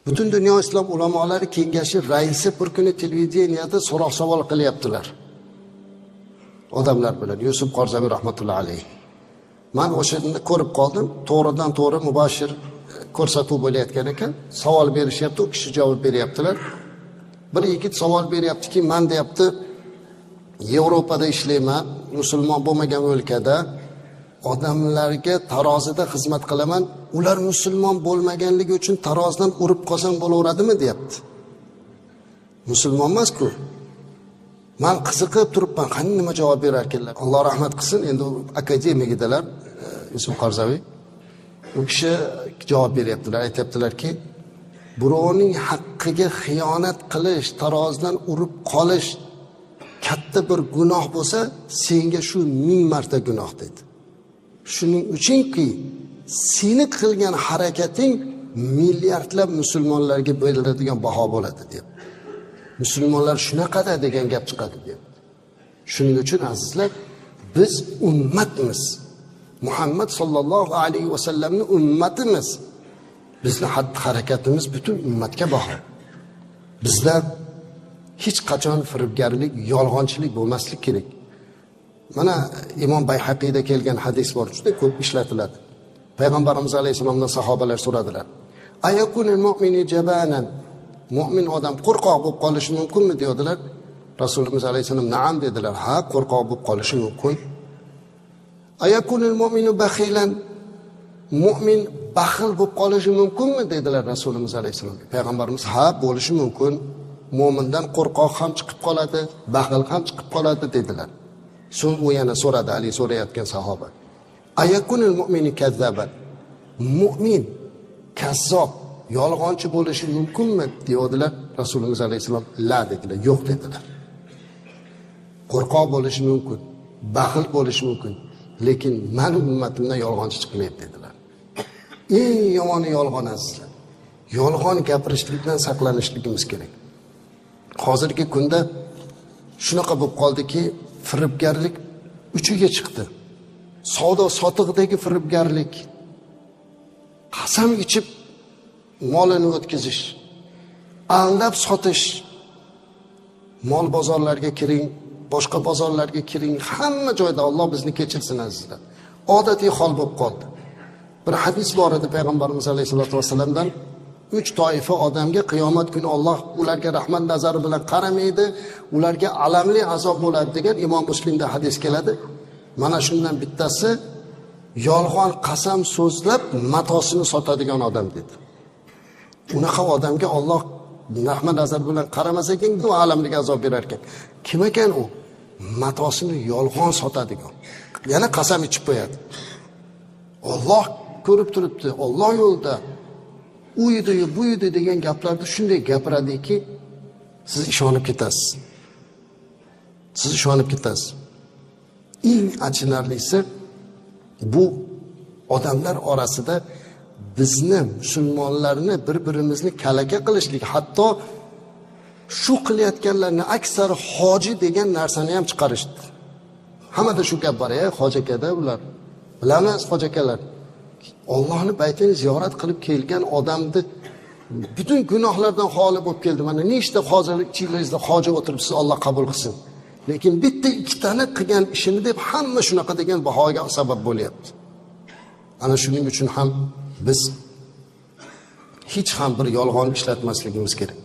Butun dunyo islom ulamolari kengashi raisi bir kuni televideniyada so'roq savol qilyaptilar. Odamlar bilan Yusuf Qarzaviy rahmatullohi alayhi. Men o'shani ko'rib qoldim. To'g'ridan to'g'ri mubashir ko'rsatuv bo'layotgan ekan. Savol berishyapti, u kishi javob beryaptilar. Bir yigit savol beryaptiki, men deyapti, Yevropada ishlayman, musulmon bo'lmagan o'lkada odamlarga tarozida xizmat qilaman. Ular musulmon bo'lmaganligi uchun tarozidan urib qolsam bo'laveradimi deyapti. Musulmon emas-ku. Men qiziqib turibman, qani nima javob berar ekanlar. Alloh rahmat qilsin, endi akademik edilar, Yusuf Qarzaviy. U kishi javob beryaptilar, aytayaptilarki, birovning haqqiga xiyonat qilish, tarozidan urib qolish katta bir gunoh bo'lsa, senga shu 1000 marta gunoh dedi. Shuning uchunki seni qilgan harakating milliardlab musulmonlarga beriladigan baho bo'ladi deb. Musulmonlar shunaqada degan gap chiqadi deb. Shuning uchun azizlar, biz ummatmiz. Muhammad sallallohu alayhi va sallamning ummatimiz. Bizning harakatimiz butun ummatga baho. Bizda hech qachon firibgarlik, yolg'onchilik bo'lmaslik kerak. Mana Imom Bayhaqiyda kelgan hadis bor, juda ko'p ishlatiladi. Payg'ambarimiz alayhisolamdan sahobalar so'radilar. Ayakunul mu'mini jabanan. Mu'min odam qo'rqoq bo'lib qolishi mumkinmi dedilar. Rasululloh alayhisolam na'am dedilar. Ha, qo'rqoq bo'lib qolishi mumkin. Ayakunul mu'minu bakhilan. Mu'min baxil bo'lib qolishi mumkinmi dedilar Rasululloh alayhisolam. Payg'ambarimiz ha, bo'lishi mumkin. Mo'mindan qo'rqoq ham chiqib qoladi, baxil ham chiqib qoladi dedilar. So'ng u yana so'radi, Ali so'rayotgan sahoba. Ayakunul mu'mini kazzaban. Mu'min kazzob, yolg'onchi bo'lishi mumkinmi deydilar. Rasululloh alayhisalom la dedilar, yo'q dedilar. Qo'rqoq bo'lishi mumkin, baxil bo'lishi mumkin, lekin men ummatimdan yolg'onchi chiqmaydi dedilar. Eng yomoni yolg'on azizlar. Yolg'on gapirishlikdan saqlanishligimiz kerak. Hozirgi kunda shunaqa bo'lib qoldiki, firibgarlik uchiga chiqdi. Savdo sotiqdagi firibgarlik, qasam ichib molini o'tkazish, aldab sotish. Mol bozorlarga kiring, boshqa bozorlarga kiring, hamma joyda Alloh bizni kechirsin azizlar. Odatiy hol bo'lib qoldi. Bir hadis bor edi payg'ambarimiz alayhisolatu vasallamdan, 3 toifa odamga qiyomat kuni Alloh ularga rahmat nazari bilan qaramaydi, ularga alamli azob bo'ladi degan Imom Muslimda hadis keladi. Mana shundan bittasi yolg'on qasam so'zlab matosini sotadigan odam dedi. Unaqa odamga Alloh rahmat nazari bilan qaramasa ekan, bu alamli azob berar ekan. Kim ekan u? Matosini yolg'on sotadigan. Yana qasam ichib qo'yadi. Alloh ko'rib turibdi, Alloh yo'lda u edi, bu edi degan gaplarni shunday gapiradiki, siz ishonib ketasiz. Siz ishonib ketasiz. Eng achinarlisi bu odamlar orasida bizni musulmonlarni bir-birimizni kalaka qilishlik, hatto shu qilayotganlarni aksar hoji degan narsani ham chiqarishdi. Hammada shu gap bor, hoji akada ular. Bilamiz hoji akalar. Allohning baytini ziyorat qilib kelgan odamni butun gunohlardan xoli bo'lib keldi. Mana nechta hozir ichingizda hoji o'tiribsiz, Alloh qabul qilsin. Lekin bitta ikkitani qilgan ishini deb hamma shunaqa degan bahoga sabab bo'lyapti. Ana shuning uchun ham biz hech ham bir yolg'on ishlatmasligimiz kerak.